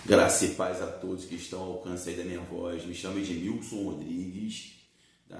Graça e paz a todos que estão ao alcance aí da minha voz. Me chamo Edmilson Rodrigues.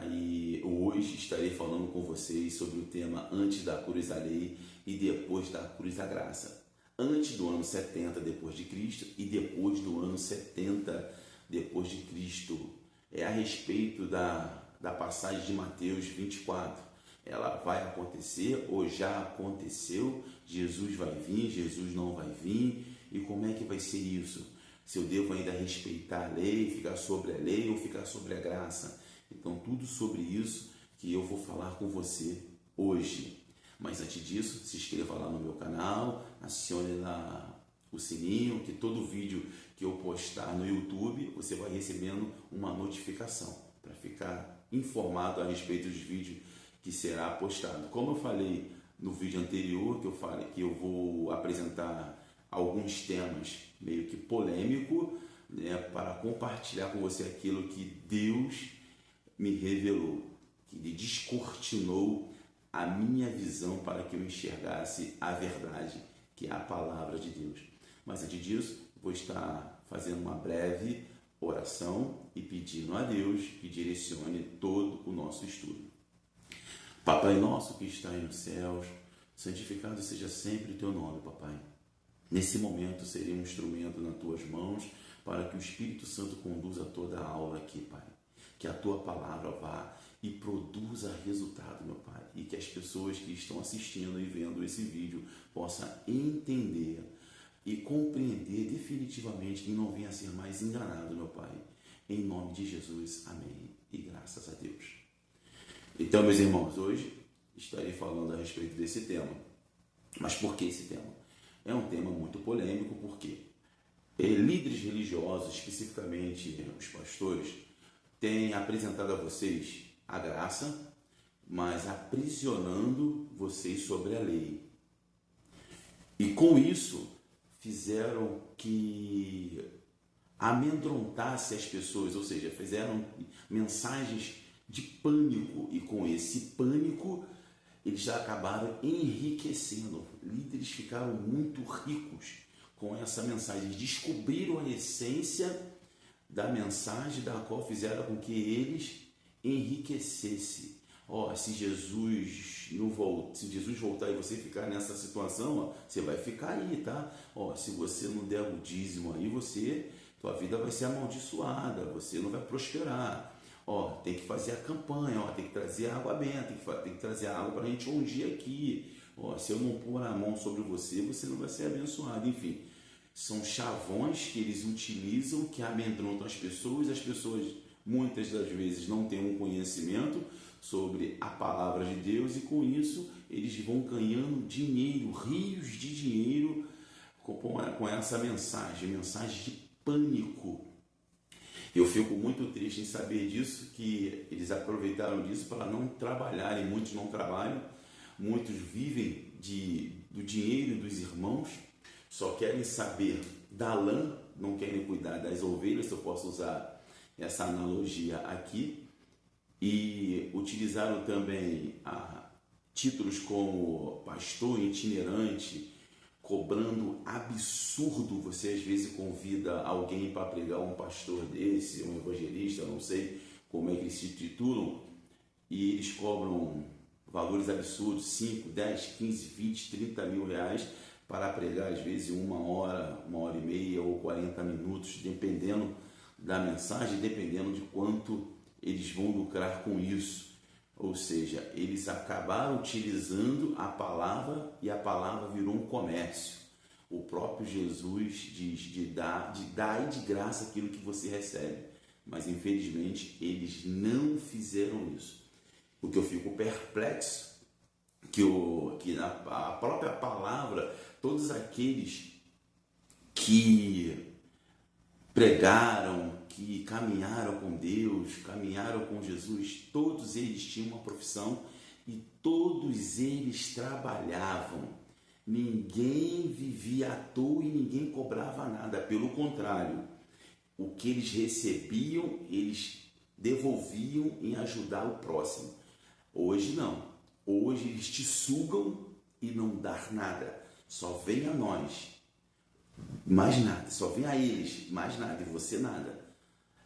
E hoje estarei falando com vocês sobre o tema antes da cruz da lei e depois da cruz da graça. Antes do ano 70 depois de Cristo e depois do ano 70 depois de Cristo. É a respeito da passagem de Mateus 24. Ela vai acontecer ou já aconteceu? Jesus vai vir, Jesus não vai vir? E como é que vai ser isso? Se eu devo ainda respeitar a lei, ficar sobre a lei ou ficar sobre a graça? Então, tudo sobre isso que eu vou falar com você hoje. Mas antes disso, se inscreva lá no meu canal, acione lá o sininho, que todo vídeo que eu postar no YouTube, você vai recebendo uma notificação para ficar informado a respeito dos vídeos que será postado. Como eu falei no vídeo anterior, que eu falei que eu vou apresentar alguns temas meio que polêmico, né, para compartilhar com você aquilo que Deus me revelou, que Ele descortinou a minha visão para que eu enxergasse a verdade, que é a palavra de Deus. Mas antes disso, vou estar fazendo uma breve oração e pedindo a Deus que direcione todo o nosso estudo. Papai nosso que está nos céus, santificado seja sempre o teu nome, papai. Nesse momento serei um instrumento nas tuas mãos para que o Espírito Santo conduza toda a aula aqui, Pai. Que a tua palavra vá e produza resultado, meu Pai. E que as pessoas que estão assistindo e vendo esse vídeo possam entender e compreender definitivamente e não venha a ser mais enganado, meu Pai. Em nome de Jesus, amém. E graças a Deus. Então, meus irmãos, hoje estarei falando a respeito desse tema. Mas por que esse tema? É um tema muito polêmico, porque líderes religiosos, especificamente os pastores, têm apresentado a vocês a graça, mas aprisionando vocês sobre a lei. E com isso, fizeram que amedrontasse as pessoas, ou seja, fizeram mensagens de pânico, e com esse pânico eles já acabaram enriquecendo. Líderes ficaram muito ricos com essa mensagem. Eles descobriram a essência da mensagem, da qual fizeram com que eles enriquecessem. Se Jesus não volta, se Jesus voltar e você ficar nessa situação, você vai ficar aí, tá? Se você não der o dízimo aí, tua vida vai ser amaldiçoada, você não vai prosperar. Tem que fazer a campanha, tem que trazer água benta, tem que trazer água para a gente ungir aqui. Se eu não pôr a mão sobre você, você não vai ser abençoado. Enfim, são chavões que eles utilizam, que amedrontam as pessoas muitas das vezes não têm um conhecimento sobre a palavra de Deus, e com isso eles vão ganhando dinheiro, rios de dinheiro com essa mensagem de pânico. Eu fico muito triste em saber disso, que eles aproveitaram disso para não trabalharem. Muitos não trabalham, muitos vivem do dinheiro dos irmãos, só querem saber da lã, não querem cuidar das ovelhas, se eu posso usar essa analogia aqui, e utilizaram também títulos como pastor itinerante, cobrando absurdo. Você às vezes convida alguém para pregar, um pastor desse, um evangelista, eu não sei como é que eles se titulam, e eles cobram valores absurdos, 5, 10, 15, 20, 30 mil reais para pregar às vezes 1 hora e meia ou 40 minutos, dependendo da mensagem, dependendo de quanto eles vão lucrar com isso. Ou seja, eles acabaram utilizando a palavra e a palavra virou um comércio. O próprio Jesus diz de dar e de graça aquilo que você recebe. Mas infelizmente eles não fizeram isso. O que eu fico perplexo, que a própria palavra, todos aqueles que pregaram, que caminharam com Deus, caminharam com Jesus, todos eles tinham uma profissão e todos eles trabalhavam. Ninguém vivia à toa e ninguém cobrava nada. Pelo contrário, o que eles recebiam, eles devolviam em ajudar o próximo. Hoje não. Hoje eles te sugam e não dão nada. Só vem a nós. Mais nada, só vem a eles, mais nada, e você nada.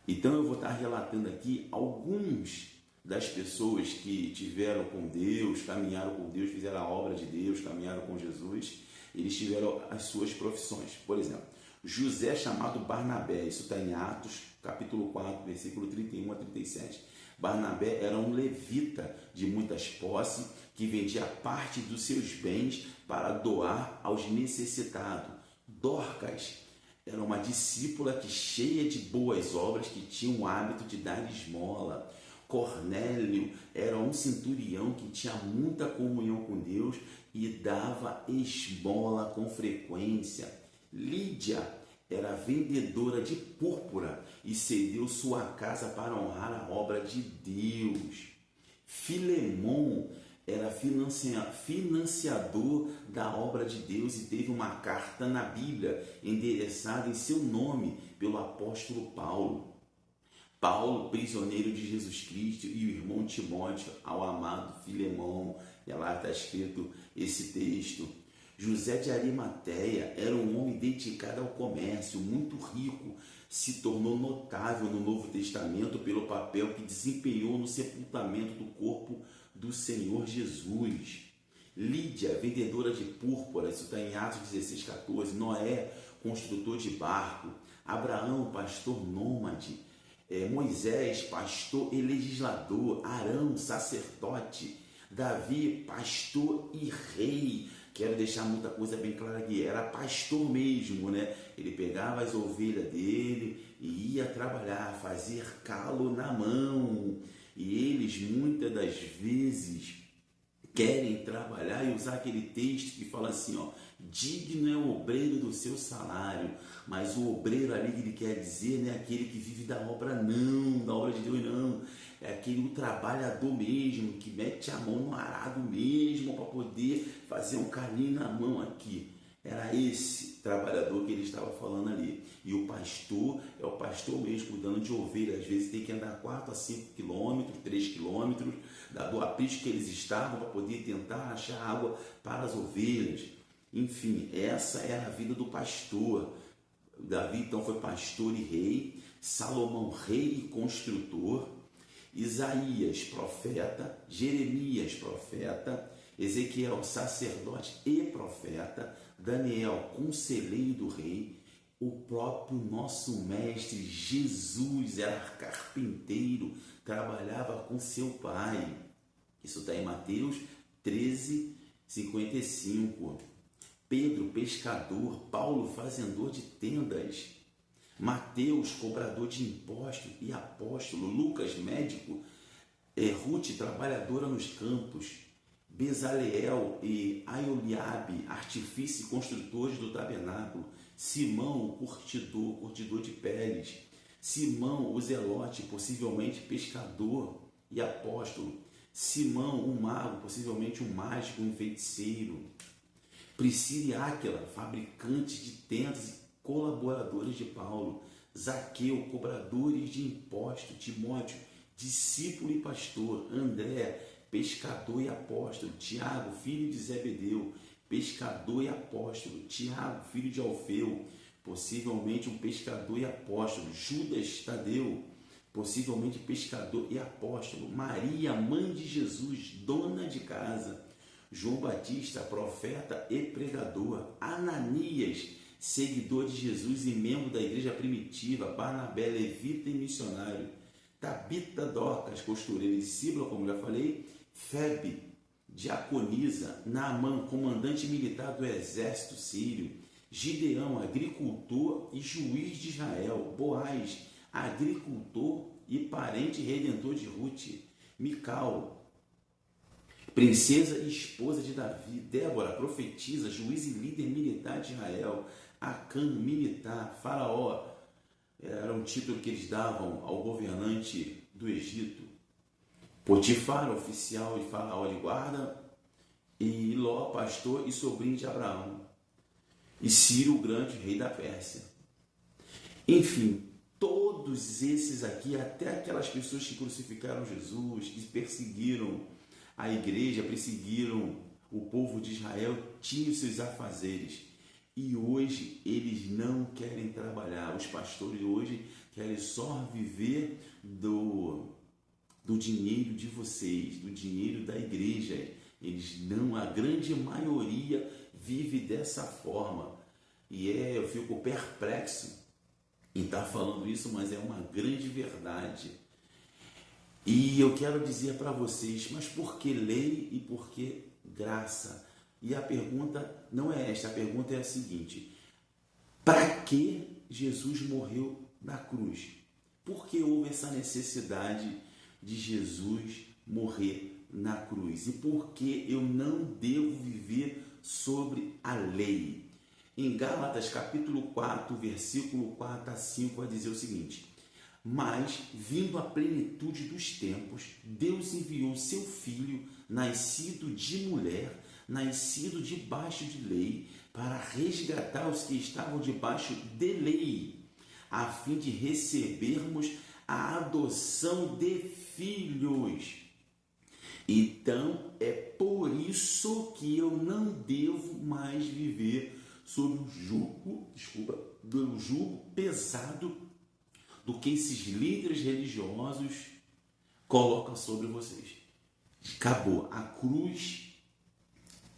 Então eu vou estar relatando aqui alguns das pessoas que tiveram com Deus, caminharam com Deus, fizeram a obra de Deus, caminharam com Jesus, eles tiveram as suas profissões. Por exemplo, José chamado Barnabé, isso está em Atos, capítulo 4, versículo 31 a 37. Barnabé era um levita de muitas posses que vendia parte dos seus bens para doar aos necessitados. Dorcas era uma discípula que cheia de boas obras, que tinha o hábito de dar esmola. Cornélio era um centurião que tinha muita comunhão com Deus e dava esmola com frequência. Lídia era vendedora de púrpura e cedeu sua casa para honrar a obra de Deus. Filemon era financiador da obra de Deus e teve uma carta na Bíblia endereçada em seu nome pelo apóstolo Paulo. Paulo, prisioneiro de Jesus Cristo, e o irmão Timóteo ao amado Filemon. E lá está escrito esse texto. José de Arimateia era um homem dedicado ao comércio, muito rico, se tornou notável no Novo Testamento pelo papel que desempenhou no sepultamento do corpo do Senhor Jesus. Lídia, vendedora de púrpura, isso está em Atos 16:14. Noé, construtor de barco. Abraão, pastor nômade. Moisés, pastor e legislador. Arão, sacerdote. Davi, pastor e rei. Quero deixar muita coisa bem clara aqui, era pastor mesmo, né? Ele pegava as ovelhas dele e ia trabalhar, fazer calo na mão. E eles, muitas das vezes, querem trabalhar e usar aquele texto que fala assim, ó, digno é o obreiro do seu salário, mas o obreiro ali que ele quer dizer não é aquele que vive da obra não, da obra de Deus não, é aquele trabalhador mesmo, que mete a mão no arado mesmo para poder fazer um calinho na mão aqui. Era esse trabalhador que ele estava falando ali. E o pastor é o pastor mesmo, cuidando de ovelha. Às vezes tem que andar 4 a 5 quilômetros, 3 quilômetros, do aprisco que eles estavam, para poder tentar achar água para as ovelhas. Enfim, essa é a vida do pastor. Davi então foi pastor e rei, Salomão rei e construtor, Isaías profeta, Jeremias profeta, Ezequiel sacerdote e profeta, Daniel conselheiro do rei, o próprio nosso mestre Jesus era carpinteiro, trabalhava com seu pai. Isso está em Mateus 13:55. Pedro, pescador, Paulo, fazendor de tendas, Mateus, cobrador de impostos e apóstolo, Lucas, médico, Ruth, trabalhadora nos campos, Bezaleel e Aioliabe, artifício e construtores do tabernáculo, Simão, o curtidor de peles, Simão, o zelote, possivelmente pescador e apóstolo, Simão, um mago, possivelmente um mágico, um feiticeiro, Priscila e Áquila, fabricantes de tendas e colaboradores de Paulo, Zaqueu, cobradores de impostos, Timóteo, discípulo e pastor, André, pescador e apóstolo, Tiago, filho de Zebedeu, pescador e apóstolo, Tiago, filho de Alfeu, possivelmente um pescador e apóstolo, Judas Tadeu, possivelmente pescador e apóstolo, Maria, mãe de Jesus, dona de casa, João Batista, profeta e pregador, Ananias, seguidor de Jesus e membro da igreja primitiva, Barnabé, levita e missionário, Tabita, Dorcas, costureira e discípula, como já falei, Febe, diaconisa, Naamã, comandante militar do exército sírio, Gideão, agricultor e juiz de Israel, Boaz, agricultor e parente redentor de Ruth, Mical, princesa e esposa de Davi, Débora, profetisa, juiz e líder militar de Israel, Acã, militar, Faraó, era um título que eles davam ao governante do Egito, Potifar, oficial de Faraó de guarda, e Ló, pastor e sobrinho de Abraão, e Ciro, o grande rei da Pérsia. Enfim, todos esses aqui, até aquelas pessoas que crucificaram Jesus, que perseguiram a igreja, perseguiram o povo de Israel, tinham seus afazeres. E hoje eles não querem trabalhar. Os pastores hoje querem só viver do dinheiro de vocês, do dinheiro da igreja. Eles não, a grande maioria vive dessa forma. E eu fico perplexo em estar falando isso, mas é uma grande verdade. E eu quero dizer para vocês, mas por que lei e por que graça? E a pergunta não é esta, a pergunta é a seguinte: para que Jesus morreu na cruz? Por que houve essa necessidade de Jesus morrer na cruz? E por que eu não devo viver sobre a lei? Em Gálatas capítulo 4, versículo 4 a 5, vai dizer o seguinte: mas, vindo a plenitude dos tempos, Deus enviou seu Filho, nascido de mulher, nascido debaixo de lei, para resgatar os que estavam debaixo de lei, a fim de recebermos a adoção de filhos. Então, é por isso que eu não devo mais viver sob o jugo, do jugo pesado do que esses líderes religiosos colocam sobre vocês. Acabou. A cruz,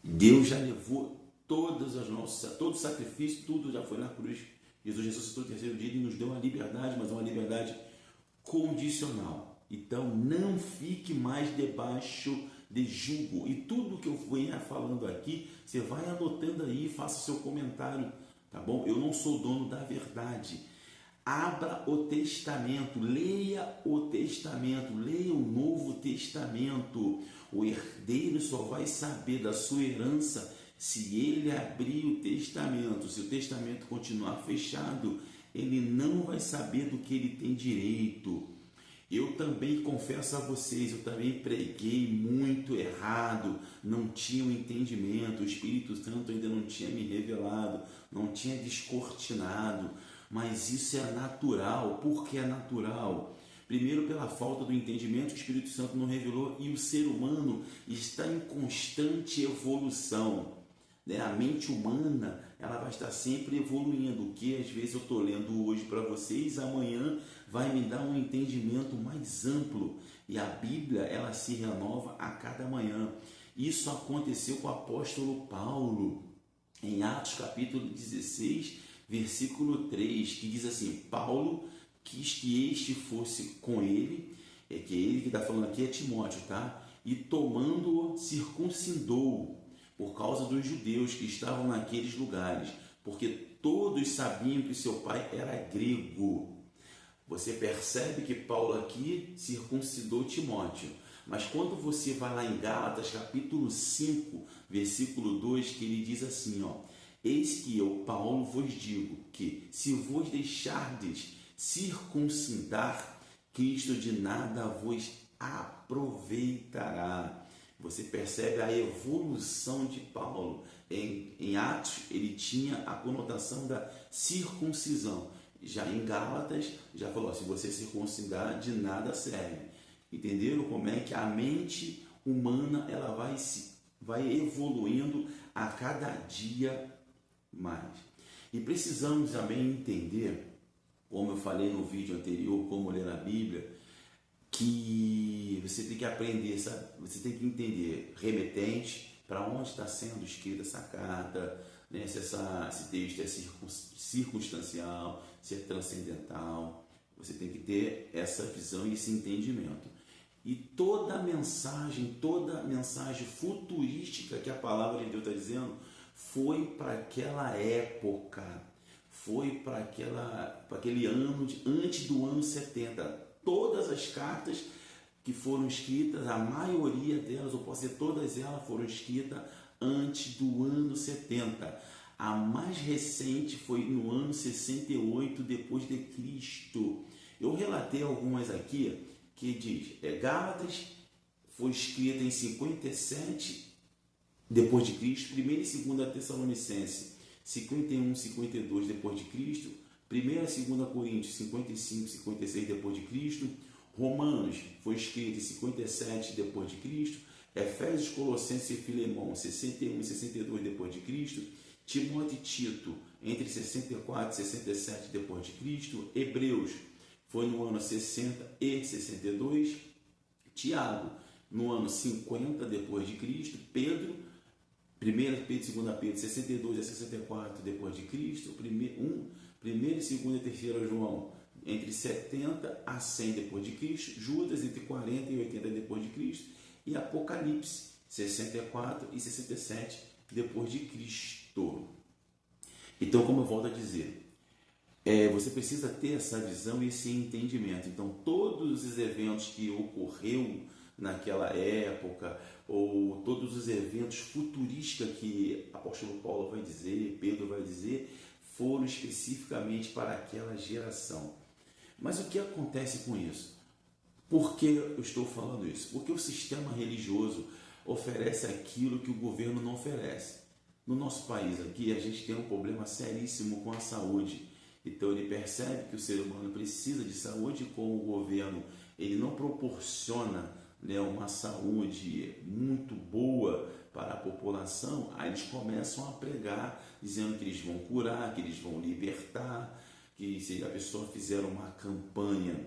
Deus já levou todo o sacrifício, tudo já foi na cruz. Jesus ressuscitou no terceiro dia e nos deu uma liberdade, mas uma liberdade condicional. Então, não fique mais debaixo de jugo. E tudo que eu venho falando aqui, você vai anotando aí, faça o seu comentário, tá bom? Eu não sou dono da verdade. Abra o Testamento, leia o Testamento, leia o Novo Testamento. O herdeiro só vai saber da sua herança se ele abrir o Testamento. Se o Testamento continuar fechado, ele não vai saber do que ele tem direito. Eu também confesso a vocês, eu também preguei muito errado, não tinha o entendimento, o Espírito Santo ainda não tinha me revelado, não tinha descortinado, mas isso é natural. Por que é natural? Primeiro, pela falta do entendimento, o Espírito Santo não revelou, e o ser humano está em constante evolução. A mente humana, ela vai estar sempre evoluindo. O que às vezes eu estou lendo hoje para vocês, amanhã vai me dar um entendimento mais amplo. E a Bíblia, ela se renova a cada manhã. Isso aconteceu com o apóstolo Paulo, em Atos capítulo 16, versículo 3, que diz assim: Paulo quis que este fosse com ele, que ele que está falando aqui é Timóteo, tá? E tomando-o, circuncidou, por causa dos judeus que estavam naqueles lugares, porque todos sabiam que seu pai era grego. Você percebe que Paulo aqui circuncidou Timóteo, mas quando você vai lá em Gálatas capítulo 5, versículo 2, que ele diz assim, eis que eu, Paulo, vos digo que se vos deixardes circuncidar, Cristo de nada vos aproveitará. Você percebe a evolução de Paulo. Em Atos, ele tinha a conotação da circuncisão. Já em Gálatas, já falou, se você circuncidar, de nada serve. Entenderam como é que a mente humana ela vai evoluindo a cada dia mais. E precisamos também entender, como eu falei no vídeo anterior, como ler a Bíblia, que você tem que aprender, sabe? Você tem que entender remetente, para onde está sendo escrita essa carta, né? Se esse texto é circunstancial, se é transcendental. Você tem que ter essa visão e esse entendimento. E toda mensagem futurística que a palavra de Deus está dizendo foi para aquela época, foi para aquele ano antes do ano 70. Todas as cartas que foram escritas, a maioria delas, ou pode ser todas elas, foram escritas antes do ano 70. A mais recente foi no ano 68 depois de Cristo. Eu relatei algumas aqui que diz, Gálatas foi escrita em 57 depois de Cristo, 1ª e 2ª Tessalonicenses 51, 52 depois de Cristo, 1ª e 2ª Coríntios 55, 56 depois de Cristo, Romanos foi escrito em 57 depois de Cristo, Efésios, Colossenses e Filemão 61 e 62 depois de Cristo, Timóteo e Tito entre 64 e 67 depois de Cristo, Hebreus foi no ano 60 e 62, Tiago no ano 50 depois de Cristo, Pedro, 1 Pedro e 2 Pedro, 62 a 64 depois de Cristo, 1 e 2 e 3 João, entre 70 a 100 depois de Cristo, Judas, entre 40 e 80 depois de Cristo, e Apocalipse, 64 e 67 depois de Cristo. Então, como eu volto a dizer, você precisa ter essa visão e esse entendimento. Então, todos os eventos que ocorreu naquela época, ou todos os eventos futuristas que o apóstolo Paulo vai dizer, Pedro vai dizer, foram especificamente para aquela geração. Mas o que acontece com isso? Por que eu estou falando isso? Porque o sistema religioso oferece aquilo que o governo não oferece. No nosso país aqui, a gente tem um problema seríssimo com a saúde. Então ele percebe que o ser humano precisa de saúde, como o governo ele não proporciona, né, uma saúde muito boa para a população. Aí eles começam a pregar, dizendo que eles vão curar, que eles vão libertar, que se a pessoa fizer uma campanha,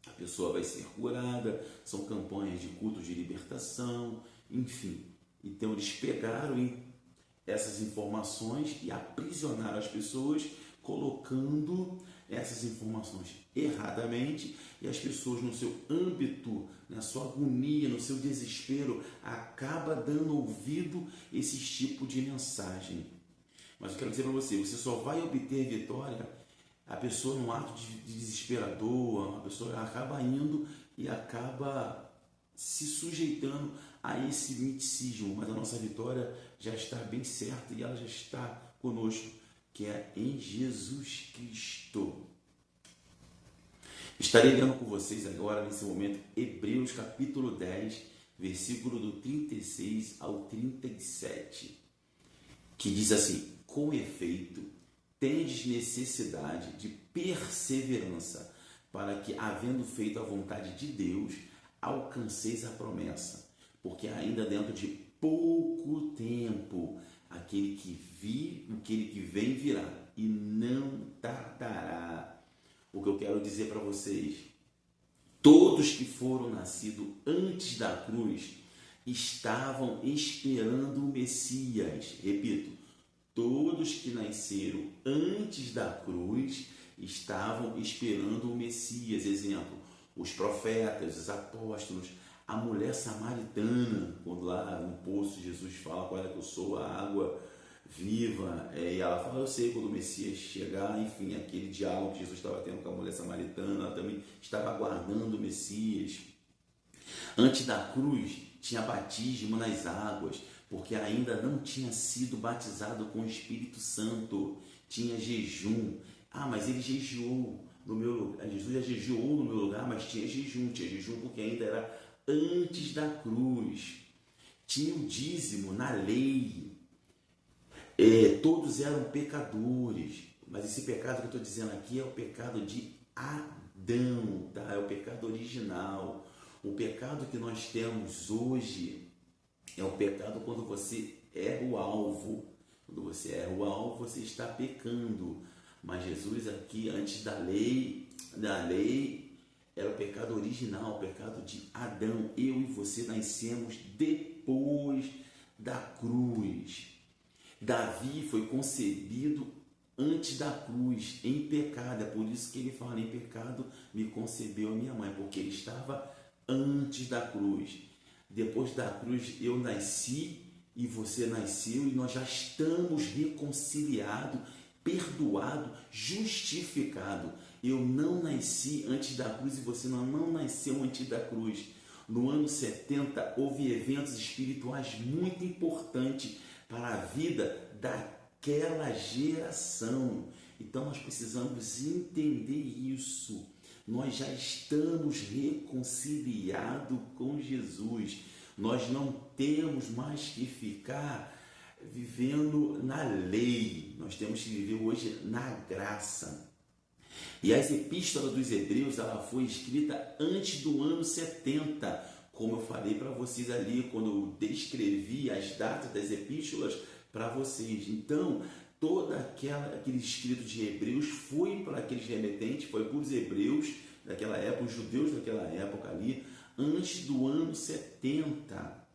a pessoa vai ser curada. São campanhas de cultos de libertação, enfim. Então eles pegaram essas informações e aprisionaram as pessoas, colocando essas informações erradamente, e as pessoas no seu âmbito, na sua agonia, no seu desespero, acaba dando ouvido a esse tipo de mensagem. Mas eu quero dizer para você só vai obter vitória a pessoa num ato de desesperador, a pessoa acaba indo e acaba se sujeitando a esse miticismo, mas a nossa vitória já está bem certa e ela já está conosco, que é em Jesus Cristo. Estarei lendo com vocês agora, nesse momento, Hebreus capítulo 10, versículo do 36 ao 37, que diz assim: com efeito, tendes necessidade de perseverança, para que, havendo feito a vontade de Deus, alcanceis a promessa. Porque ainda dentro de pouco tempo, aquele que vem virá, e não tardará. O que eu quero dizer para vocês: todos que foram nascidos antes da cruz estavam esperando o Messias. Repito, todos que nasceram antes da cruz estavam esperando o Messias. Exemplo, os profetas, os apóstolos, a mulher samaritana, quando lá no poço Jesus fala: olha que eu sou a água viva, e ela fala: eu sei quando o Messias chegar. Enfim, aquele diálogo que Jesus estava tendo com a mulher samaritana, ela também estava aguardando o Messias. Antes da cruz tinha batismo nas águas, porque ainda não tinha sido batizado com o Espírito Santo. Tinha jejum. Mas ele jejuou no meu lugar. Jesus já jejuou no meu lugar, mas tinha jejum porque ainda era antes da cruz. Tinha o dízimo na lei. Todos eram pecadores, mas esse pecado que eu estou dizendo aqui é o pecado de Adão, tá? É o pecado original. O pecado que nós temos hoje é o pecado quando você erra o alvo. Quando você erra o alvo, você está pecando. Mas Jesus aqui, antes da lei, era o pecado original, o pecado de Adão. Eu e você nascemos depois da cruz. Davi foi concebido antes da cruz, em pecado. É por isso que ele fala: em pecado me concebeu a minha mãe, porque ele estava antes da cruz. Depois da cruz eu nasci e você nasceu, e nós já estamos reconciliados, perdoado, justificado. Eu não nasci antes da cruz e você não nasceu antes da cruz. No ano 70 houve eventos espirituais muito importantes para a vida daquela geração. Então nós precisamos entender isso. Nós já estamos reconciliados com Jesus. Nós não temos mais que ficar vivendo na lei. Nós temos que viver hoje na graça. E a epístola dos Hebreus, ela foi escrita antes do ano 70. Como eu falei para vocês ali, quando eu descrevi as datas das epístolas, para vocês. Então, aquele escrito de Hebreus foi para aqueles remetentes, foi para os hebreus daquela época, os judeus daquela época ali, antes do ano 70.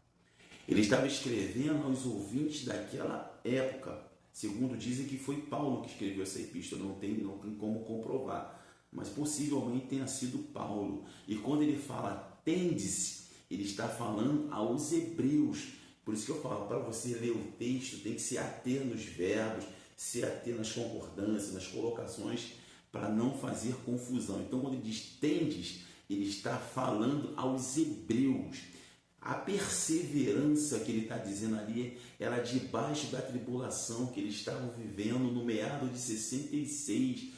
Ele estava escrevendo aos ouvintes daquela época. Segundo dizem que foi Paulo que escreveu essa epístola, não tem como comprovar, mas possivelmente tenha sido Paulo. E quando ele fala tendes, ele está falando aos hebreus. Por isso que eu falo, para você ler o texto, tem que se ater nos verbos, se ater nas concordâncias, nas colocações, para não fazer confusão. Então, quando ele diz tendes, ele está falando aos hebreus. A perseverança que ele está dizendo ali era debaixo da tribulação que eles estavam vivendo no meado de 66.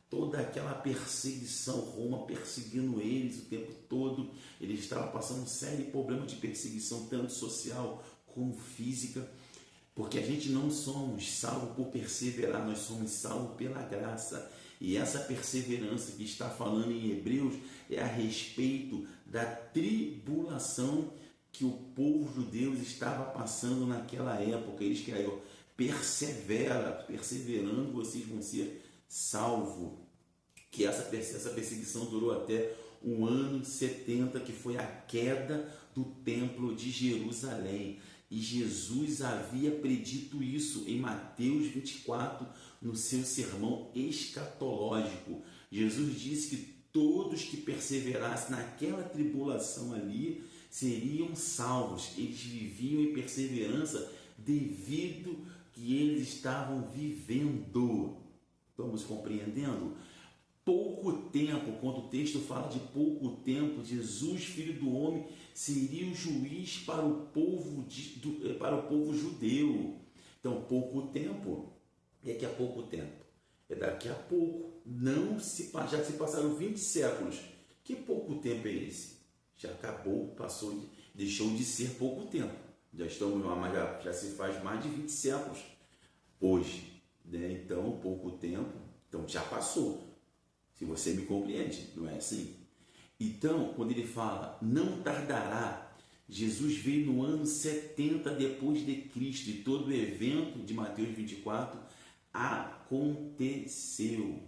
Toda aquela perseguição, Roma perseguindo eles o tempo todo. Eles estavam passando um sério problema de perseguição, tanto social como física. Porque a gente não somos salvos por perseverar, nós somos salvos pela graça. E essa perseverança que está falando em Hebreus é a respeito da tribulação que o povo judeu estava passando naquela época. Eles queriam, perseverando, vocês vão ser salvos. Que essa perseguição durou até o ano 70, que foi a queda do templo de Jerusalém. E Jesus havia predito isso em Mateus 24, no seu sermão escatológico. Jesus disse que todos que perseverassem naquela tribulação ali seriam salvos. Eles viviam em perseverança devido que eles estavam vivendo. Estamos compreendendo? Pouco tempo, quando o texto fala de pouco tempo, Jesus, filho do homem, seria o juiz para o povo, para o povo judeu. Então, pouco tempo, é que há pouco tempo, é daqui a pouco, já se passaram 20 séculos. Que pouco tempo é esse? Já acabou, deixou de ser pouco tempo. Já se faz mais de 20 séculos hoje, né? Então, pouco tempo, então já passou. Se você me compreende, não é assim? Então, quando ele fala, não tardará, Jesus veio no ano 70 depois de Cristo, e todo o evento de Mateus 24 aconteceu.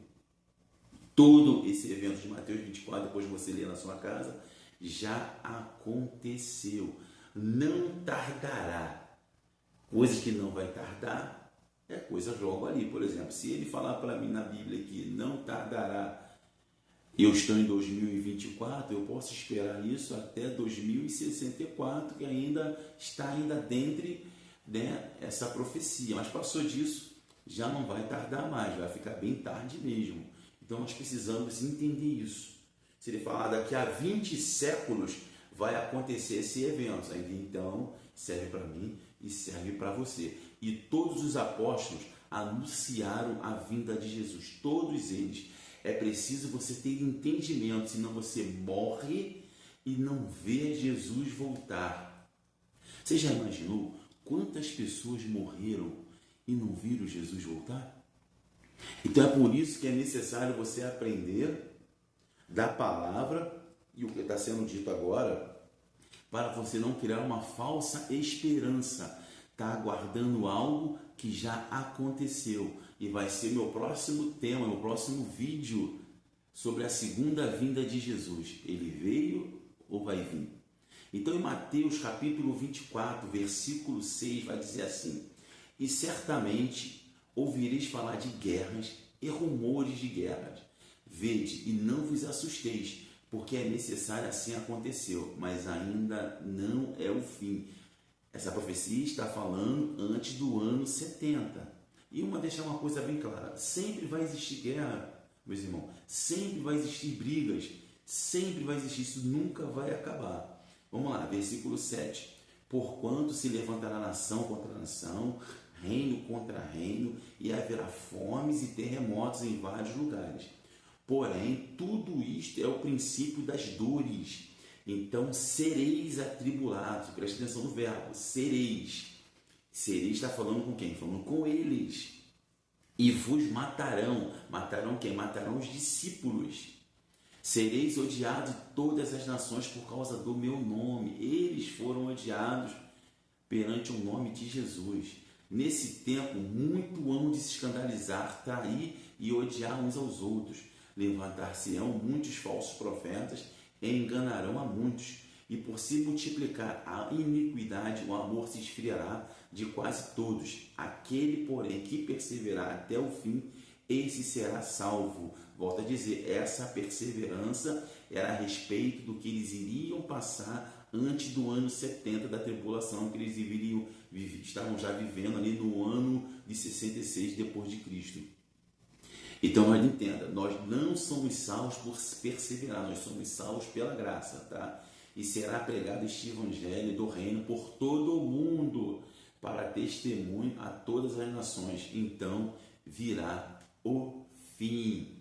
Todo esse evento de Mateus 24, depois de você ler na sua casa, já aconteceu. Não tardará. Coisas que não vai tardar, é coisa logo ali. Por exemplo, se ele falar para mim na Bíblia que não tardará, eu estou em 2024, eu posso esperar isso até 2064, que ainda está dentro, né, essa profecia. Mas passou disso, já não vai tardar mais, vai ficar bem tarde mesmo. Então nós precisamos entender isso. Se ele falar daqui a 20 séculos vai acontecer esse evento, então serve para mim e serve para você. E todos os apóstolos anunciaram a vinda de Jesus, todos eles. É preciso você ter entendimento, senão você morre e não vê Jesus voltar. Você já imaginou quantas pessoas morreram e não viram Jesus voltar? Então é por isso que é necessário você aprender da palavra e o que está sendo dito agora, para você não criar uma falsa esperança. Está aguardando algo que já aconteceu. E vai ser meu próximo tema, meu próximo vídeo sobre a segunda vinda de Jesus. Ele veio ou vai vir? Então, em Mateus capítulo 24, versículo 6, vai dizer assim: e certamente ouvireis falar de guerras e rumores de guerras. Vede e não vos assusteis, porque é necessário assim aconteceu, mas ainda não é o fim. Essa profecia está falando antes do ano 70. E deixar uma coisa bem clara, sempre vai existir guerra, meus irmãos, sempre vai existir brigas, sempre vai existir, isso nunca vai acabar. Vamos lá, versículo 7. Porquanto se levantará nação contra nação, reino contra reino, e haverá fomes e terremotos em vários lugares. Porém, tudo isto é o princípio das dores. Então, sereis atribulados. Preste atenção no verbo, sereis. Sereis está falando com quem? Falando com eles. E vos matarão. Matarão quem? Matarão os discípulos. Sereis odiados de todas as nações por causa do meu nome. Eles foram odiados perante o nome de Jesus. Nesse tempo, muito hão de se escandalizar, trair e odiar uns aos outros. Levantar-se-ão muitos falsos profetas e enganarão a muitos. E por se multiplicar a iniquidade, o amor se esfriará de quase todos. Aquele, porém, que perseverar até o fim, esse será salvo. Volto a dizer, essa perseverança era a respeito do que eles iriam passar antes do ano 70 da tribulação, que eles estavam já vivendo ali no ano de 66 depois de Cristo. Então, nós entenda, nós não somos salvos por perseverar, nós somos salvos pela graça, tá? E será pregado este evangelho do reino por todo o mundo, para testemunho a todas as nações. Então virá o fim.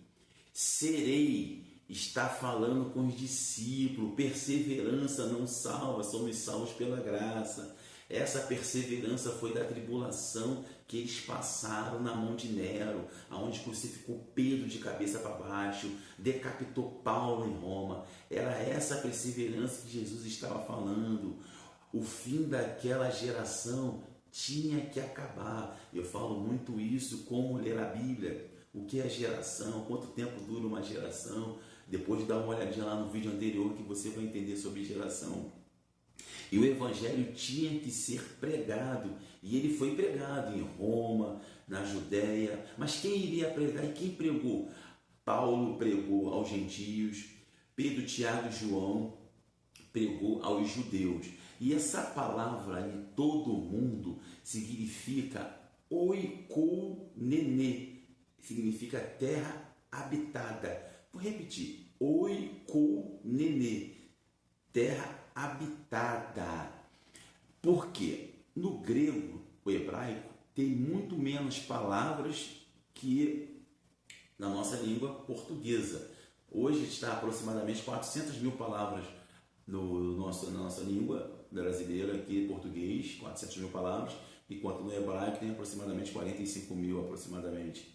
Serei, está falando com os discípulos, perseverança não salva, somos salvos pela graça. Essa perseverança foi da tribulação que eles passaram na mão de Nero, aonde crucificou Pedro de cabeça para baixo, decapitou Paulo em Roma. Era essa perseverança que Jesus estava falando. O fim daquela geração tinha que acabar. Eu falo muito isso, como ler a Bíblia. O que é geração? Quanto tempo dura uma geração? Depois de dar uma olhadinha lá no vídeo anterior que você vai entender sobre geração. E o evangelho tinha que ser pregado, e ele foi pregado em Roma, na Judéia. Mas quem iria pregar e quem pregou? Paulo pregou aos gentios, Pedro, Tiago e João pregou aos judeus. E essa palavra em todo mundo significa oikounene, significa terra habitada. Vou repetir, oikounene, terra habitada. Por quê? No grego, o hebraico, tem muito menos palavras que na nossa língua portuguesa. Hoje está aproximadamente 400 mil palavras na nossa língua brasileira, aqui português, 400 mil palavras, enquanto no hebraico tem aproximadamente 45 mil aproximadamente.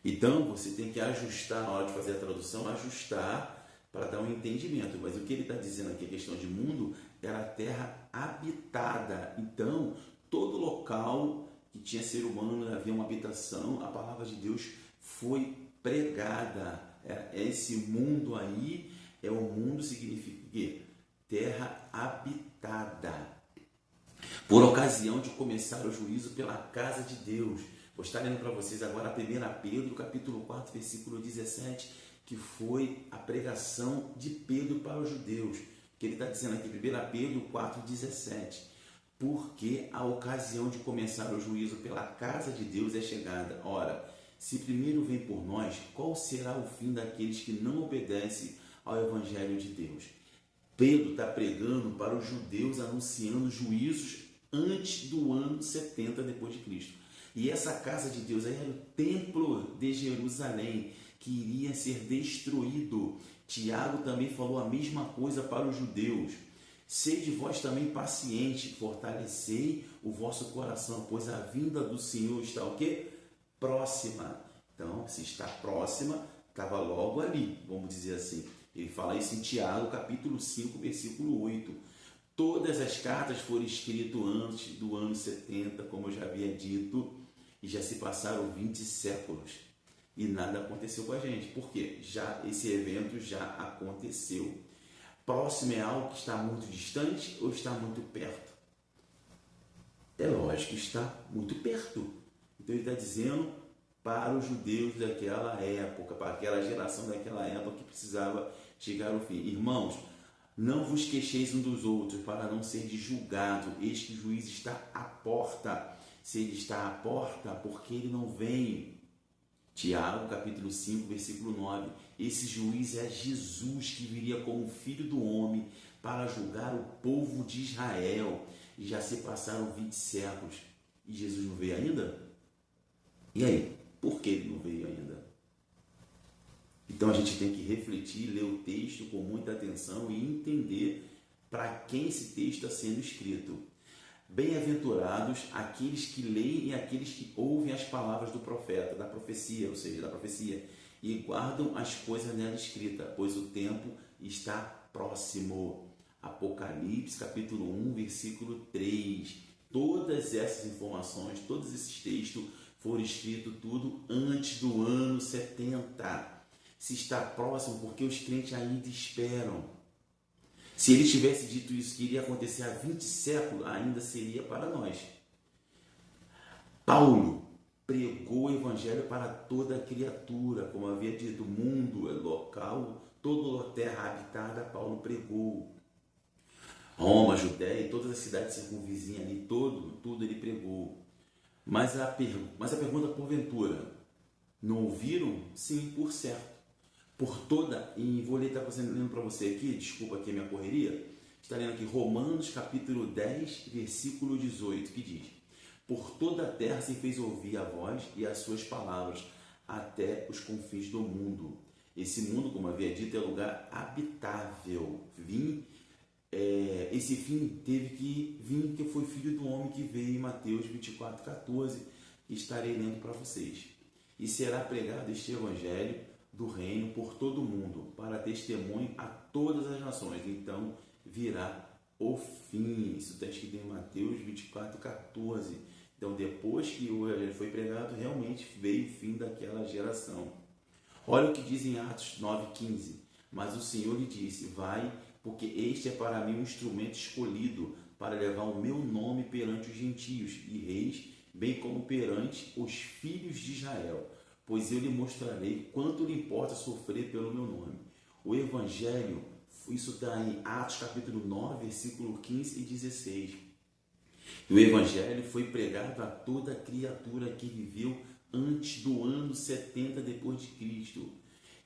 Então você tem que ajustar, na hora de fazer a tradução, ajustar para dar um entendimento. Mas o que ele está dizendo aqui, a questão de mundo, era a terra habitada. Então, todo local que tinha ser humano, havia uma habitação, a palavra de Deus foi pregada. Esse mundo aí, o mundo significa o quê? Terra habitada. Por ocasião de começar o juízo pela casa de Deus. Vou estar lendo para vocês agora 1 Pedro, capítulo 4, versículo 17, que foi a pregação de Pedro para os judeus. Que ele está dizendo aqui, 1 Pedro 4, 17. Porque a ocasião de começar o juízo pela casa de Deus é chegada. Ora, se primeiro vem por nós, qual será o fim daqueles que não obedecem ao Evangelho de Deus? Pedro está pregando para os judeus, anunciando juízos antes do ano 70 depois de Cristo. E essa casa de Deus aí era o templo de Jerusalém, que iria ser destruído. Tiago também falou a mesma coisa para os judeus. Sede vós também paciente, fortalecei o vosso coração, pois a vinda do Senhor está o quê? Próxima. Então, se está próxima, estava logo ali, vamos dizer assim. Ele fala isso em Tiago, capítulo 5, versículo 8. Todas as cartas foram escritas antes do ano 70, como eu já havia dito, e já se passaram 20 séculos. E nada aconteceu com a gente. Por quê? Esse evento já aconteceu. Próximo é algo que está muito distante ou está muito perto? É lógico que está muito perto. Então ele está dizendo para os judeus daquela época, para aquela geração daquela época que precisava chegar ao fim. Irmãos, não vos queixeis uns dos outros para não ser julgado. Eis que o juiz está à porta. Se ele está à porta, porque ele não vem? Tiago, capítulo 5, versículo 9. Esse juiz é Jesus, que viria como filho do homem para julgar o povo de Israel. E já se passaram 20 séculos. E Jesus não veio ainda? E aí? Por que ele não veio ainda? Então a gente tem que refletir, ler o texto com muita atenção e entender para quem esse texto está sendo escrito. Bem-aventurados aqueles que leem e aqueles que ouvem as palavras do profeta, da profecia, ou seja, da profecia, e guardam as coisas nela escritas, pois o tempo está próximo. Apocalipse, capítulo 1, versículo 3. Todas essas informações, todos esses textos foram escritos tudo antes do ano 70. Se está próximo, porque os crentes ainda esperam. Se ele tivesse dito isso que iria acontecer há 20 séculos, ainda seria para nós. Paulo pregou o evangelho para toda criatura, como havia dito, o mundo é local, toda terra habitada, Paulo pregou. Roma, Judéia, todas as cidades circunvizinhas ali, tudo ele pregou. Mas a pergunta, porventura, não ouviram? Sim, por certo. Por toda, e vou ler, lendo para você aqui, desculpa aqui a minha correria, está lendo aqui Romanos capítulo 10, versículo 18, que diz: por toda a terra se fez ouvir a voz e as suas palavras, até os confins do mundo. Esse mundo, como havia dito, é lugar habitável. Esse fim teve que vir, que foi filho do homem que veio em Mateus 24, 14, que estarei lendo para vocês. E será pregado este evangelho do reino por todo o mundo, para testemunho a todas as nações. Então virá o fim. Isso está escrito em Mateus 24, 14. Então, depois que o evangelho foi pregado, realmente veio o fim daquela geração. Olha o que diz em Atos 9,15. Mas o Senhor lhe disse: vai, porque este é para mim um instrumento escolhido para levar o meu nome perante os gentios e reis, bem como perante os filhos de Israel. Pois eu lhe mostrarei quanto lhe importa sofrer pelo meu nome. O evangelho, isso está em Atos capítulo 9, versículo 15 e 16. E o evangelho foi pregado a toda criatura que viveu antes do ano 70 depois de Cristo.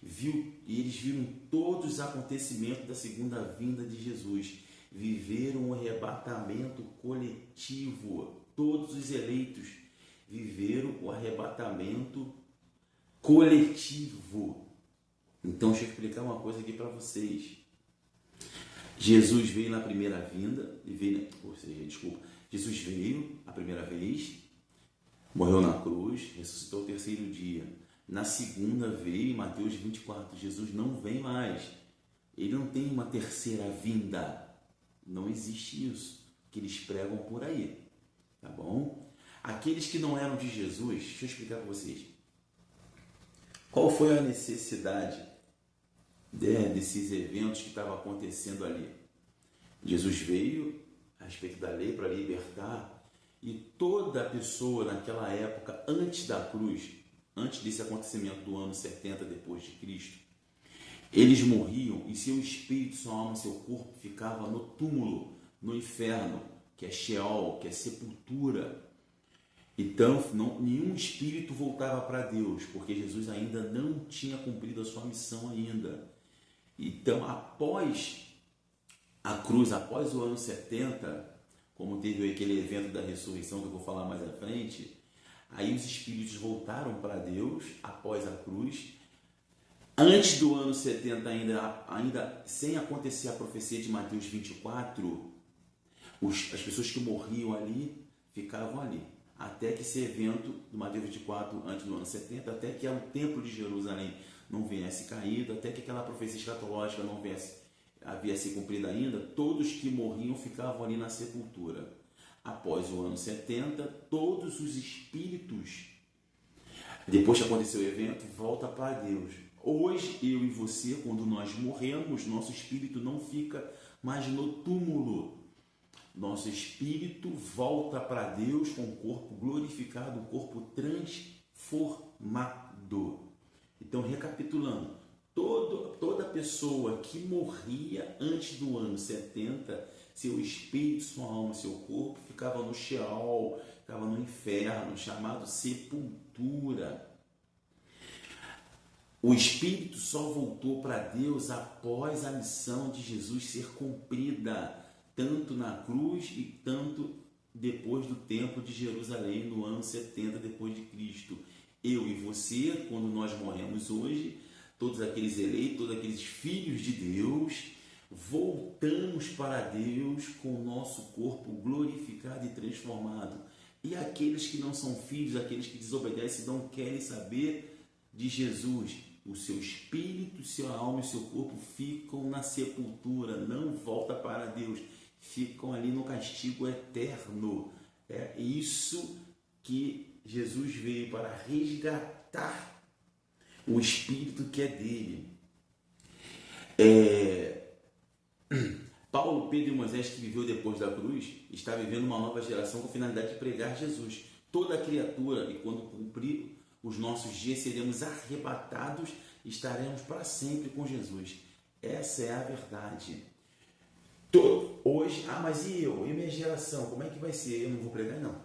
Eles viram todos os acontecimentos da segunda vinda de Jesus. Viveram o arrebatamento coletivo. Todos os eleitos viveram o arrebatamento coletivo. Então, deixa eu explicar uma coisa aqui para vocês. Jesus veio na primeira vinda, Jesus veio a primeira vez, morreu na cruz, ressuscitou o terceiro dia. Na segunda veio, em Mateus 24, Jesus não vem mais. Ele não tem uma terceira vinda. Não existe isso que eles pregam por aí. Tá bom? Aqueles que não eram de Jesus, deixa eu explicar para vocês. Qual foi a necessidade desses eventos que estavam acontecendo ali? Jesus veio a respeito da lei para libertar, e toda pessoa naquela época, antes da cruz, antes desse acontecimento do ano 70 depois de Cristo, eles morriam e seu espírito, sua alma, seu corpo ficava no túmulo, no inferno, que é Sheol, que é sepultura. Então, nenhum espírito voltava para Deus, porque Jesus ainda não tinha cumprido a sua missão ainda. Então, após a cruz, após o ano 70, como teve aquele evento da ressurreição que eu vou falar mais à frente, aí os espíritos voltaram para Deus após a cruz. Antes do ano 70, ainda sem acontecer a profecia de Mateus 24, as pessoas que morriam ali ficavam ali. Até que esse evento do Mateus 24, antes do ano 70, até que o templo de Jerusalém não viesse caído, até que aquela profecia escatológica não havia se cumprida ainda, todos que morriam ficavam ali na sepultura. Após o ano 70, todos os espíritos, depois que aconteceu o evento, volta para Deus. Hoje, eu e você, quando nós morremos, nosso espírito não fica mais no túmulo. Nosso espírito volta para Deus com o corpo glorificado, o corpo transformado. Então, recapitulando, toda pessoa que morria antes do ano 70, seu espírito, sua alma, seu corpo ficava no Sheol, ficava no inferno, chamado sepultura. O espírito só voltou para Deus após a missão de Jesus ser cumprida, tanto na cruz e tanto depois do templo de Jerusalém, no ano 70 depois de Cristo. Eu e você, quando nós morremos hoje, todos aqueles eleitos, todos aqueles filhos de Deus, voltamos para Deus com o nosso corpo glorificado e transformado. E aqueles que não são filhos, aqueles que desobedecem, não querem saber de Jesus, o seu espírito, sua alma e seu corpo ficam na sepultura, não volta para Deus, ficam ali no castigo eterno. É isso que Jesus veio para resgatar o espírito que é dele. Paulo, Pedro e Moisés, que viveu depois da cruz, está vivendo uma nova geração com a finalidade de pregar Jesus. Toda criatura, e quando cumprir os nossos dias, seremos arrebatados e estaremos para sempre com Jesus. Essa é a verdade. Hoje, mas e eu? E minha geração? Como é que vai ser? Eu não vou pregar, não.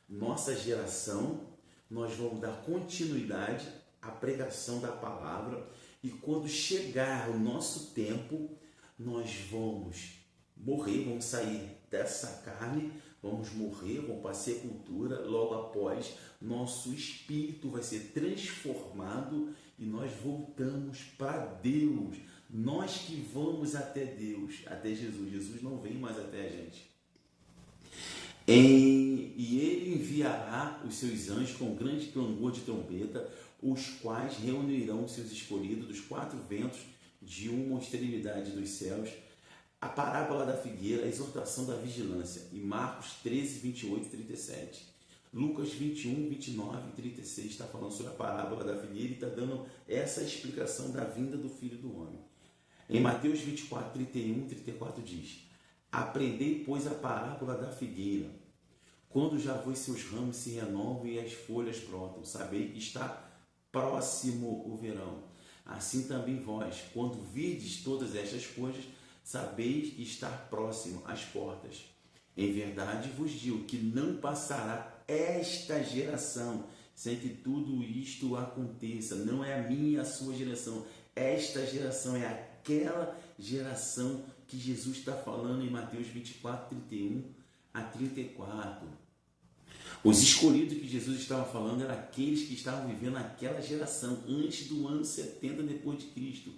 Nossa geração, nós vamos dar continuidade à pregação da palavra, e quando chegar o nosso tempo, nós vamos morrer, vamos sair dessa carne, vamos morrer, vamos para a sepultura. Logo após, nosso espírito vai ser transformado e nós voltamos para Deus. Nós que vamos até Deus, até Jesus. Jesus não vem mais até a gente. E ele enviará os seus anjos com grande clangor de trombeta, os quais reunirão os seus escolhidos dos quatro ventos de uma extremidade dos céus. A parábola da figueira, a exortação da vigilância, em Marcos 13, 28 e 37. Lucas 21, 29 e 36 está falando sobre a parábola da figueira e está dando essa explicação da vinda do Filho do Homem. Em Mateus 24, 31 e 34 diz: aprendei, pois, a parábola da figueira. Quando já vos seus ramos se renovam e as folhas brotam, sabei que está próximo o verão. Assim também vós, quando virdes todas estas coisas, sabeis que está próximo às portas. Em verdade vos digo que não passará esta geração sem que tudo isto aconteça. Não é a minha e a sua geração. Esta geração é aquela geração que Jesus está falando em Mateus 24, 31 a 34. Os escolhidos que Jesus estava falando eram aqueles que estavam vivendo aquela geração antes do ano 70 depois de Cristo.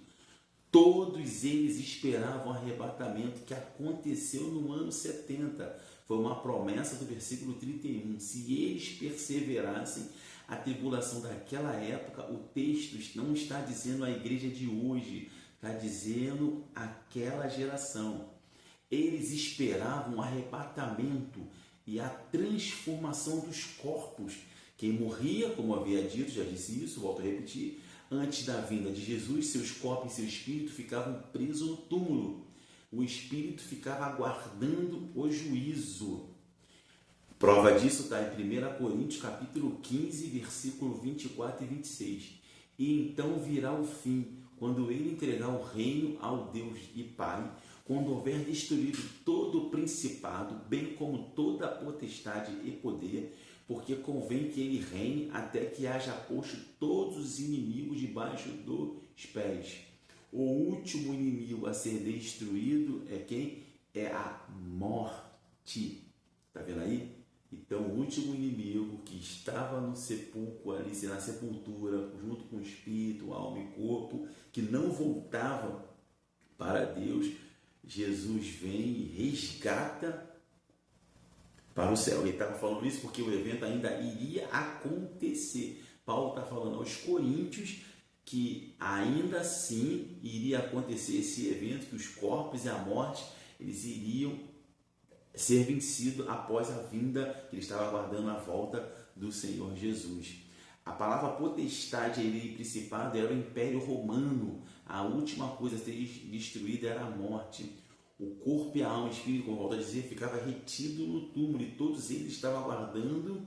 Todos eles esperavam o arrebatamento que aconteceu no ano 70. Foi uma promessa do versículo 31. Se eles perseverassem, a tribulação daquela época, o texto não está dizendo a igreja de hoje, está dizendo aquela geração. Eles esperavam o arrebatamento e a transformação dos corpos. Quem morria, como havia dito, já disse isso, volto a repetir, antes da vinda de Jesus, seus corpos e seu espírito ficavam presos no túmulo. O espírito ficava aguardando o juízo. Prova disso está em 1 Coríntios capítulo 15, versículo 24 e 26. E então virá o fim, quando ele entregar o reino ao Deus e Pai, quando houver destruído todo o principado, bem como toda a potestade e poder, porque convém que ele reine até que haja posto todos os inimigos debaixo dos pés. O último inimigo a ser destruído é quem? É a morte. Está vendo aí? Então, o último inimigo que estava no sepulcro, ali na sepultura, junto com o espírito, alma e corpo, que não voltava para Deus, Jesus vem e resgata para o céu. Ele estava falando isso porque o evento ainda iria acontecer. Paulo está falando aos coríntios que ainda assim iria acontecer esse evento, que os corpos e a morte eles iriam ser vencidos após a vinda, que ele estava aguardando a volta do Senhor Jesus. A palavra potestade e principado era o Império Romano. A última coisa a ser destruída era a morte. O corpo e a alma e o espírito, como volto a dizer, ficava retido no túmulo, e todos eles estavam aguardando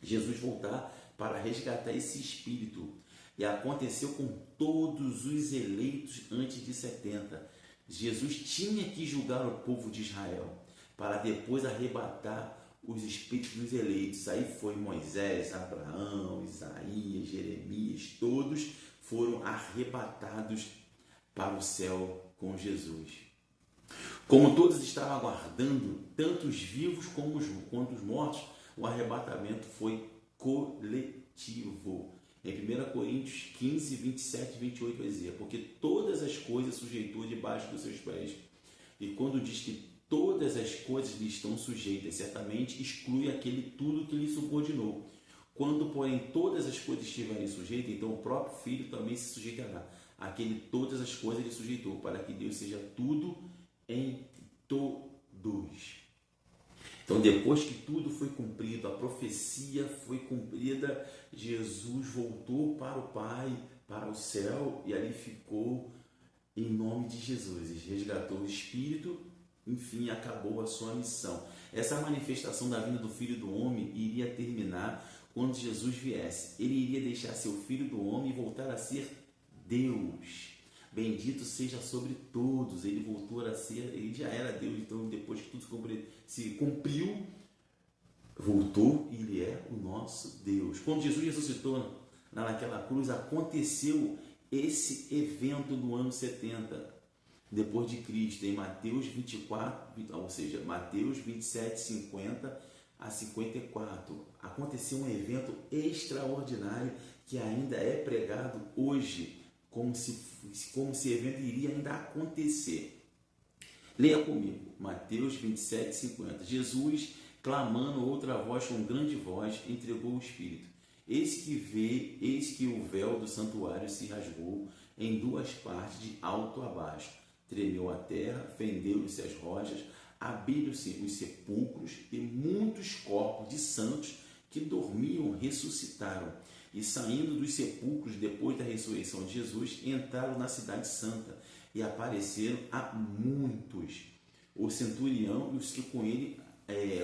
Jesus voltar para resgatar esse espírito. E aconteceu com todos os eleitos antes de 70. Jesus tinha que julgar o povo de Israel para depois arrebatar os espíritos dos eleitos. Aí foi Moisés, Abraão, Isaías, Jeremias, todos foram arrebatados para o céu com Jesus. Como todos estavam aguardando, tanto os vivos quanto os mortos, o arrebatamento foi coletivo. Em 1 Coríntios 15, 27 e 28 vai dizer: porque todas as coisas sujeitou debaixo dos seus pés. E quando diz que todas as coisas lhe estão sujeitas, certamente exclui aquele tudo que lhe subordinou. Quando, porém, todas as coisas estiverem sujeitas, então o próprio Filho também se sujeitará. Aquele todas as coisas lhe sujeitou, para que Deus seja tudo em todos. Então, depois que tudo foi cumprido, a profecia foi cumprida, Jesus voltou para o Pai, para o céu, e ali ficou em nome de Jesus. Ele resgatou o Espírito, enfim, acabou a sua missão. Essa manifestação da vinda do Filho do Homem iria terminar quando Jesus viesse. Ele iria deixar seu Filho do Homem e voltar a ser Deus. Bendito seja sobre todos. Ele voltou a ser, ele já era Deus, então depois que tudo se cumpriu, voltou e ele é o nosso Deus. Quando Jesus ressuscitou naquela cruz, aconteceu esse evento no ano 70 depois de Cristo, em Mateus 24, ou seja, Mateus 27, 50 a 54. Aconteceu um evento extraordinário que ainda é pregado hoje, como se esse evento iria ainda acontecer. Leia comigo, Mateus 27, 50. Jesus, clamando outra voz com grande voz, entregou o Espírito. Eis que o véu do santuário se rasgou em duas partes, de alto a baixo. Tremeu a terra, fendeu-se as rochas, abriram-se os sepulcros e muitos corpos de santos que dormiam ressuscitaram. E saindo dos sepulcros depois da ressurreição de Jesus, entraram na cidade santa e apareceram a muitos. O centurião e os que com ele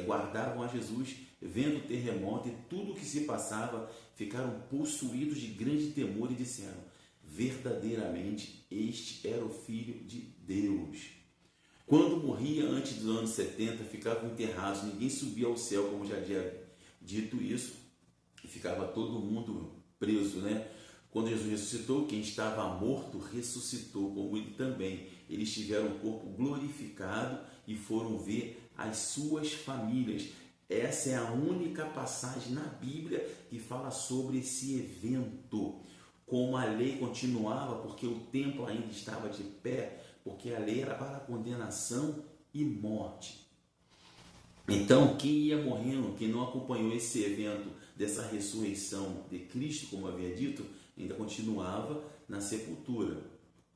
guardavam a Jesus, vendo o terremoto e tudo o que se passava, ficaram possuídos de grande temor e disseram: verdadeiramente este era o Filho de Deus. Quando morria antes dos anos 70, ficavam enterrados, ninguém subia ao céu, como já havia dito isso, e ficava todo mundo preso, né? Quando Jesus ressuscitou, quem estava morto ressuscitou, como ele também. Eles tiveram um corpo glorificado e foram ver as suas famílias. Essa é a única passagem na Bíblia que fala sobre esse evento. Como a lei continuava, porque o templo ainda estava de pé, porque a lei era para condenação e morte. Então, quem ia morrendo, quem não acompanhou esse evento dessa ressurreição de Cristo, como havia dito, ainda continuava na sepultura.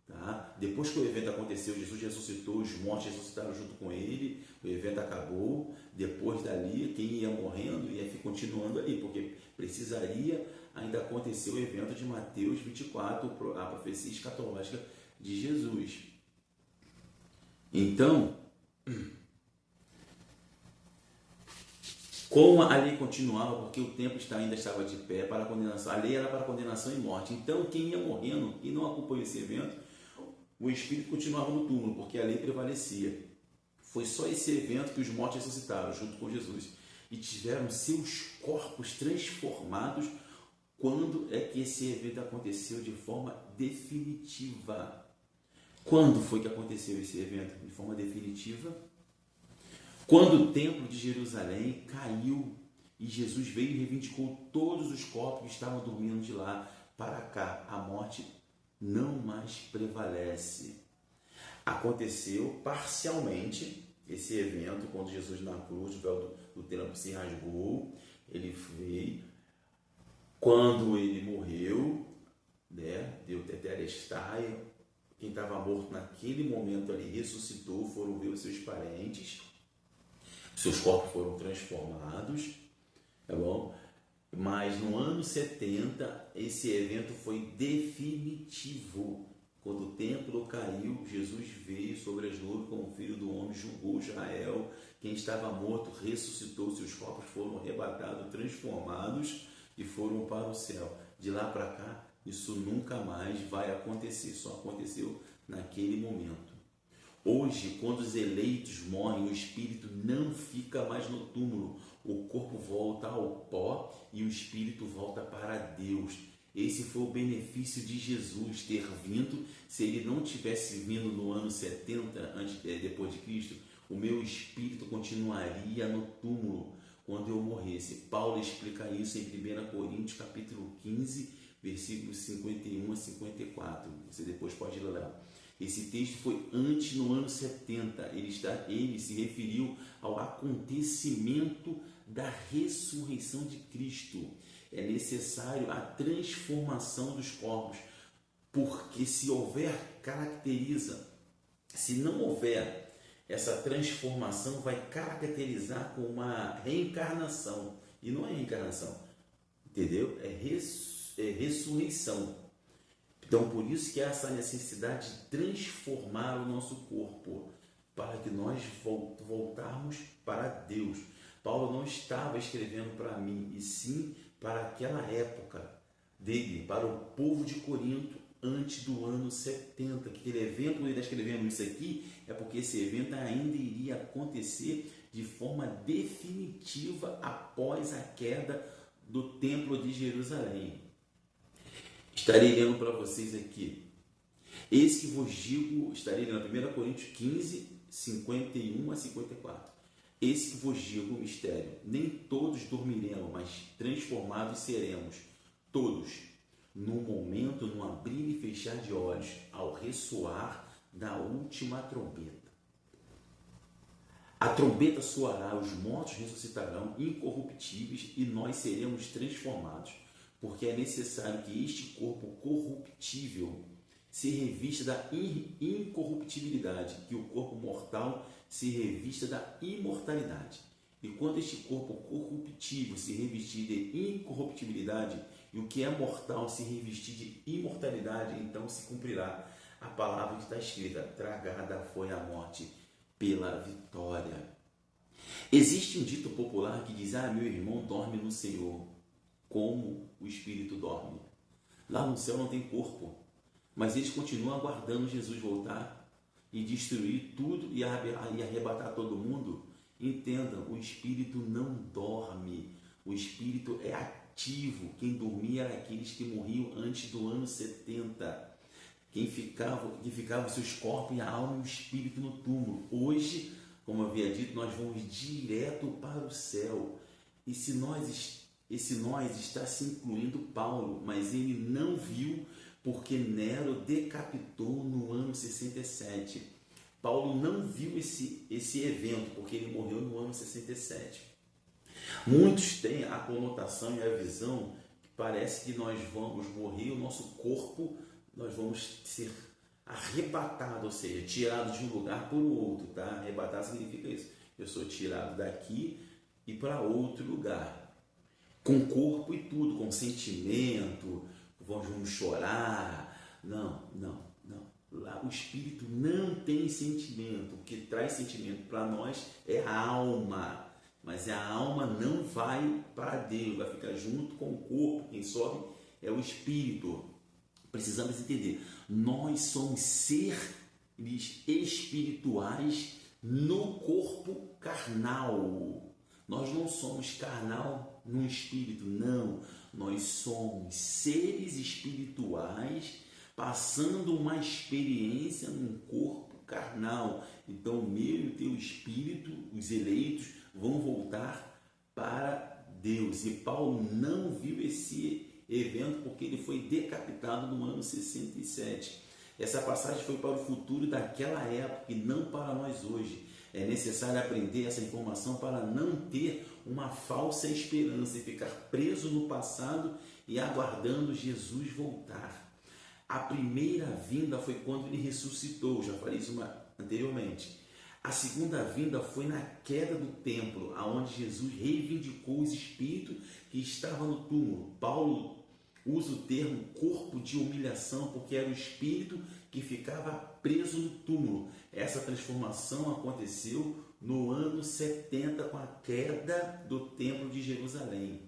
Tá? Depois que o evento aconteceu, Jesus ressuscitou, os mortos ressuscitaram junto com ele, o evento acabou. Depois dali, quem ia morrendo ia continuando ali, porque precisaria ainda acontecer o evento de Mateus 24, a profecia escatológica de Jesus. Então, como a lei continuava, porque o templo ainda estava de pé para a condenação, a lei era para condenação e morte. Então, quem ia morrendo e não acompanhou esse evento, o espírito continuava no túmulo, porque a lei prevalecia. Foi só esse evento que os mortos ressuscitaram junto com Jesus e tiveram seus corpos transformados. Quando é que esse evento aconteceu de forma definitiva? Quando foi que aconteceu esse evento de forma definitiva? Quando o templo de Jerusalém caiu e Jesus veio e reivindicou todos os corpos que estavam dormindo de lá para cá, a morte não mais prevalece. Aconteceu parcialmente esse evento quando Jesus na cruz, o véu do templo se rasgou, ele veio. Quando ele morreu, né, deu tetelestai, quem estava morto naquele momento ali ressuscitou, foram ver os seus parentes, seus corpos foram transformados, tá bom? Mas no ano 70, esse evento foi definitivo. Quando o templo caiu, Jesus veio sobre as nuvens como filho do homem, julgou Israel. Quem estava morto ressuscitou, seus corpos foram arrebatados, transformados e foram para o céu. De lá para cá, isso nunca mais vai acontecer, só aconteceu naquele momento. Hoje, quando os eleitos morrem, o espírito não fica mais no túmulo, o corpo volta ao pó e o espírito volta para Deus. Esse foi o benefício de Jesus ter vindo. Se ele não tivesse vindo no ano 70, depois de Cristo, o meu espírito continuaria no túmulo quando eu morresse. Paulo explica isso em 1 Coríntios capítulo 15, versículos 51 a 54. Você depois pode ler lá. Esse texto foi antes, no ano 70. Ele se referiu ao acontecimento da ressurreição de Cristo. É necessário a transformação dos corpos, porque se houver, caracteriza. Se não houver essa transformação vai caracterizar com uma reencarnação. E não é reencarnação, entendeu? É ressurreição. Então, por isso que há essa necessidade de transformar o nosso corpo, para que nós voltarmos para Deus. Paulo não estava escrevendo para mim, e sim para aquela época dele, para o povo de Corinto, antes do ano 70. Aquele evento, ele está escrevendo isso aqui, é porque esse evento ainda iria acontecer de forma definitiva após a queda do Templo de Jerusalém. Estarei lendo para vocês aqui. Eis que vos digo, estarei lendo 1 Coríntios 15, 51 a 54. Eis que vos digo o mistério: nem todos dormiremos, mas transformados seremos, todos, num momento, num abrir e fechar de olhos, ao ressoar da última trombeta. A trombeta soará, os mortos ressuscitarão incorruptíveis e nós seremos transformados, porque é necessário que este corpo corruptível se revista da incorruptibilidade, que o corpo mortal se revista da imortalidade. E quando este corpo corruptível se revestir de incorruptibilidade, e o que é mortal se revestir de imortalidade, então se cumprirá a palavra que está escrita: tragada foi a morte pela vitória. Existe um dito popular que diz: meu irmão dorme no Senhor, como o espírito dorme. Lá no céu não tem corpo, mas eles continuam aguardando Jesus voltar e destruir tudo e arrebatar todo mundo. Entendam, o espírito não dorme, o espírito é ativo. Quem dormia era aqueles que morriam antes do ano 70. Quem ficava seus corpos e a alma e o espírito no túmulo. Hoje, como eu havia dito, nós vamos direto para o céu. Esse nós está se incluindo Paulo, mas ele não viu, porque Nero decapitou no ano 67. Paulo não viu esse evento, porque ele morreu no ano 67. Muitos têm a conotação e a visão que parece que nós vamos morrer, o nosso corpo, nós vamos ser arrebatados, ou seja, tirados de um lugar para o outro, tá? Arrebatar significa isso. Eu sou tirado daqui e para outro lugar, com corpo e tudo, com sentimento, vamos chorar. Não. Lá o espírito não tem sentimento. O que traz sentimento para nós é a alma, mas a alma não vai para Deus, vai ficar junto com o corpo. Quem sobe é o espírito. Precisamos entender, nós somos seres espirituais no corpo carnal. Nós não somos carnal no espírito, não. Nós somos seres espirituais passando uma experiência num corpo carnal. Então, o meu e o teu espírito, os eleitos, vão voltar para Deus. E Paulo não viu esse evento porque ele foi decapitado no ano 67. Essa passagem foi para o futuro daquela época e não para nós hoje. É necessário aprender essa informação para não ter uma falsa esperança e ficar preso no passado e aguardando Jesus voltar. A primeira vinda foi quando ele ressuscitou, já falei isso anteriormente. A segunda vinda foi na queda do templo, onde Jesus reivindicou os espíritos que estavam no túmulo. Paulo usa o termo corpo de humilhação porque era o espírito que ficava preso no túmulo. Essa transformação aconteceu no ano 70 com a queda do templo de Jerusalém.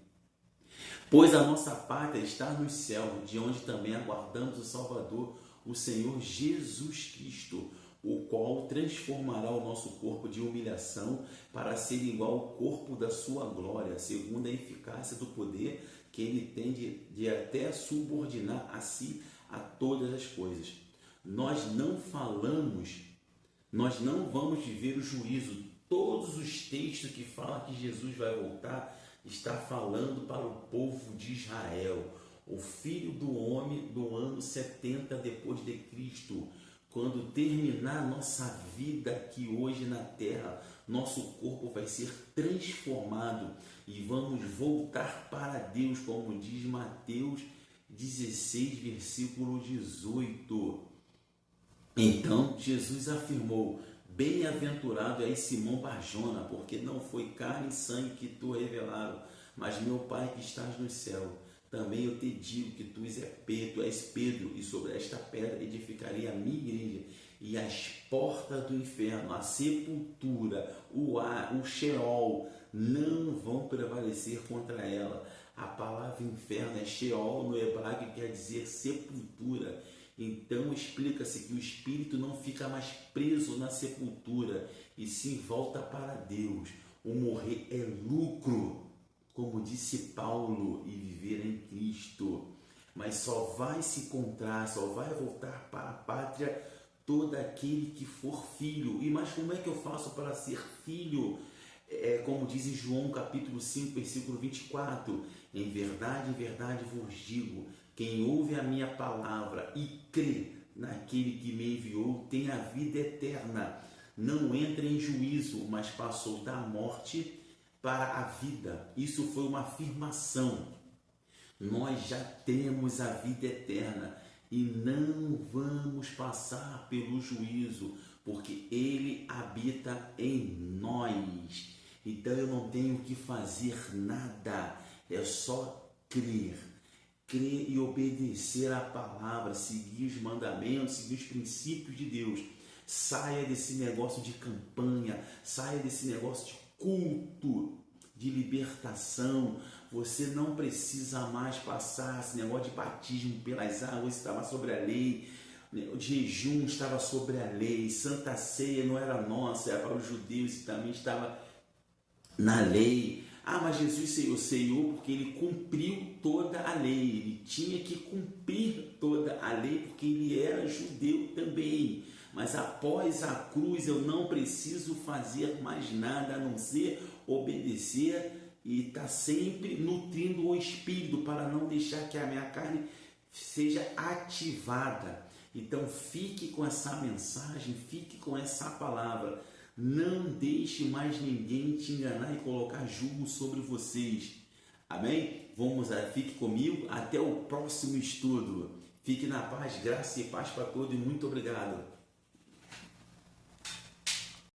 Pois a nossa pátria está no céu, de onde também aguardamos o Salvador, o Senhor Jesus Cristo, o qual transformará o nosso corpo de humilhação para ser igual ao corpo da sua glória, segundo a eficácia do poder que ele tem de até subordinar a si a todas as coisas. Nós não vamos viver o juízo. Todos os textos que falam que Jesus vai voltar está falando para o povo de Israel, o Filho do Homem do ano 70 depois de Cristo. Quando terminar nossa vida aqui hoje na terra, nosso corpo vai ser transformado e vamos voltar para Deus, como diz Mateus 16, versículo 18. Então Jesus afirmou: Bem-aventurado é Simão Barjona, porque não foi carne e sangue que tu revelaram, mas meu Pai que estás no céu. Também eu te digo que tu és Pedro, e sobre esta pedra edificarei a minha igreja, e as portas do inferno, a sepultura, o Sheol, não vão prevalecer contra ela. A palavra inferno é Sheol no hebraico, que quer dizer sepultura. Então explica-se que o espírito não fica mais preso na sepultura, e sim volta para Deus. O morrer é lucro, como disse Paulo, e viver em Cristo. Mas só vai se encontrar, só vai voltar para a pátria todo aquele que for filho. E mas como é que eu faço para ser filho? Como diz em João capítulo 5, versículo 24, em verdade vos digo, quem ouve a minha palavra e crê naquele que me enviou tem a vida eterna, não entra em juízo, mas passou da morte para a vida. Isso foi uma afirmação. Nós já temos a vida eterna e não vamos passar pelo juízo, porque Ele habita em nós. Então eu não tenho que fazer nada, é só crer e obedecer a palavra, seguir os mandamentos, seguir os princípios de Deus. Saia desse negócio de campanha, saia desse negócio de culto, de libertação. Você não precisa mais passar esse negócio de batismo pelas águas, estava sobre a lei. O jejum estava sobre a lei, Santa Ceia não era nossa, era para os judeus e também estava na lei. Mas Jesus ceiou porque ele cumpriu toda a lei, ele tinha que cumprir toda a lei porque ele era judeu também. Mas após a cruz eu não preciso fazer mais nada a não ser obedecer e estar sempre nutrindo o Espírito para não deixar que a minha carne seja ativada. Então fique com essa mensagem, fique com essa palavra. Não deixe mais ninguém te enganar e colocar julgo sobre vocês. Amém? Fique comigo até o próximo estudo. Fique na paz, graça e paz para todos e muito obrigado.